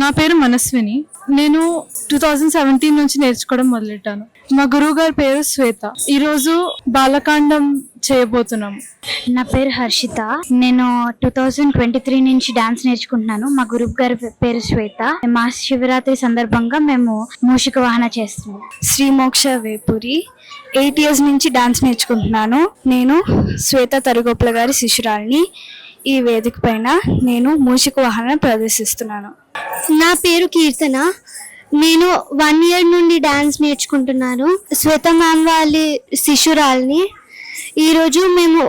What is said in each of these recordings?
నా పేరు మనస్విని. నేను 2017 నుంచి నేర్చుకోవడం మొదలెట్టాను. మా గురువు గారి పేరు శ్వేత. ఈరోజు బాలకాండం చేయబోతున్నాము. నా పేరు హర్షిత. నేను 2023 నుంచి డాన్స్ నేర్చుకుంటున్నాను. మా గురువు గారి పేరు శ్వేత. మా శివరాత్రి సందర్భంగా మేము మూషిక వాహన చేస్తున్నాం. శ్రీమోక్ష వేపూరి 8 years నుంచి డాన్స్ నేర్చుకుంటున్నాను. నేను శ్వేత తరిగోపుల గారి శిష్యురాలిని. ఈ వేదిక పైన నేను మూషిక వాహన ప్రదర్శిస్తున్నాను. నా పేరు కీర్తన. నేను 1 year నుండి డాన్స్ నేర్చుకుంటున్నాను. శ్వేత మ్యామ్ వాళ్ళ శిష్యురాలిని. ఈరోజు మేము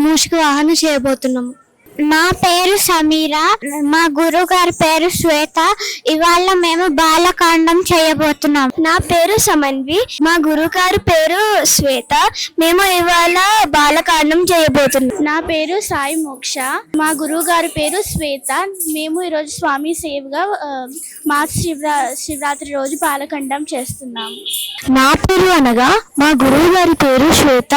మూషిక వాహన చేయబోతున్నాము. నా పేరు సమీరా. మా గురువు గారి పేరు శ్వేత. ఇవాళ మేము బాలకాండం చేయబోతున్నాం. నా పేరు సమన్వి. మా గురువు గారి పేరు శ్వేత. మేము ఇవాళ బాలకాండం చేయబోతున్నాం. నా పేరు సాయి మోక్ష. మా గురువు గారి పేరు శ్వేత. మేము ఈరోజు స్వామి సేవగా శివరాత్రి రోజు బాలకాండం చేస్తున్నాము. నా పేరు అనగా. మా గురువు గారి పేరు శ్వేత.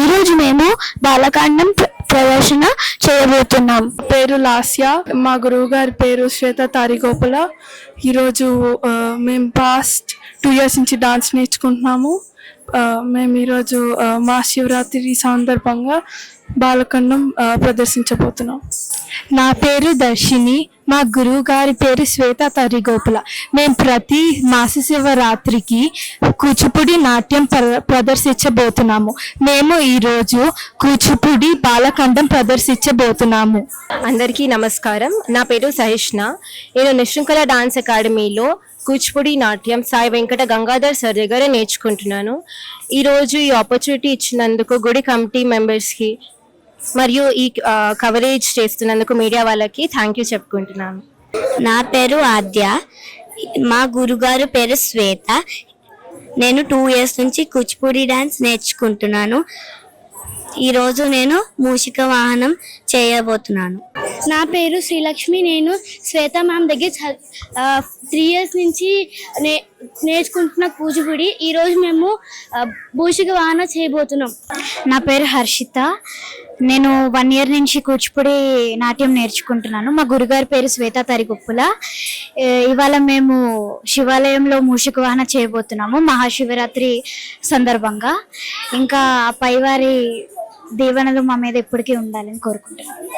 ఈరోజు మేము బాలకాండం ప్రదర్శన చేయబోతున్నాం. పేరు లాస్య. మా గురువు గారి పేరు శ్వేత తారిగోపుల. ఈరోజు మేము పాస్ట్ 2 years నుంచి డాన్స్ నేర్చుకుంటున్నాము. మేము ఈరోజు మహాశివరాత్రి సందర్భంగా బాలకాండం ప్రదర్శించబోతున్నాం. నా పేరు దర్శిని. మా గురువు గారి పేరు శ్వేత తరిగోపుల. మేము ప్రతి మాస శివరాత్రికి కూచిపూడి నాట్యం ప్రదర్శించబోతున్నాము. మేము ఈరోజు కూచిపూడి బాలకాండం ప్రదర్శించబోతున్నాము. అందరికీ నమస్కారం. నా పేరు సహిష్ణ. నేను నిశృంఖల డాన్స్ అకాడమీలో కూచిపూడి నాట్యం సాయి వెంకట గంగాధర్ సార్ దగ్గర నేర్చుకుంటున్నాను. ఈరోజు ఈ ఆపర్చునిటీ ఇచ్చినందుకు గుడి కమిటీ మెంబర్స్కి మరియు ఈ కవరేజ్ చేస్తున్నందుకు మీడియా వాళ్ళకి థ్యాంక్ యూ చెప్పుకుంటున్నాను. నా పేరు ఆద్య. మా గురుగారు పేరు శ్వేత. నేను 2 years నుంచి కూచిపూడి డాన్స్ నేర్చుకుంటున్నాను. ఈరోజు నేను మూషిక వాహనం చేయబోతున్నాను. నా పేరు శ్రీలక్ష్మి. నేను శ్వేత మ్యామ్ దగ్గర 3 years నుంచి నేర్చుకుంటున్న కూచిపూడి. ఈరోజు మేము మూషిక వాహనం చేయబోతున్నాం. నా పేరు హర్షిత. నేను 1 year నుంచి కూచిపూడి నాట్యం నేర్చుకుంటున్నాను. మా గురుగారి పేరు శ్వేత తరిగొప్పుల. ఇవాళ మేము శివాలయంలో మూషిక వాహన చేయబోతున్నాము మహాశివరాత్రి సందర్భంగా. ఇంకా పైవారి దీవెనలు మా మీద ఎప్పటికీ ఉండాలని కోరుకుంటున్నాను.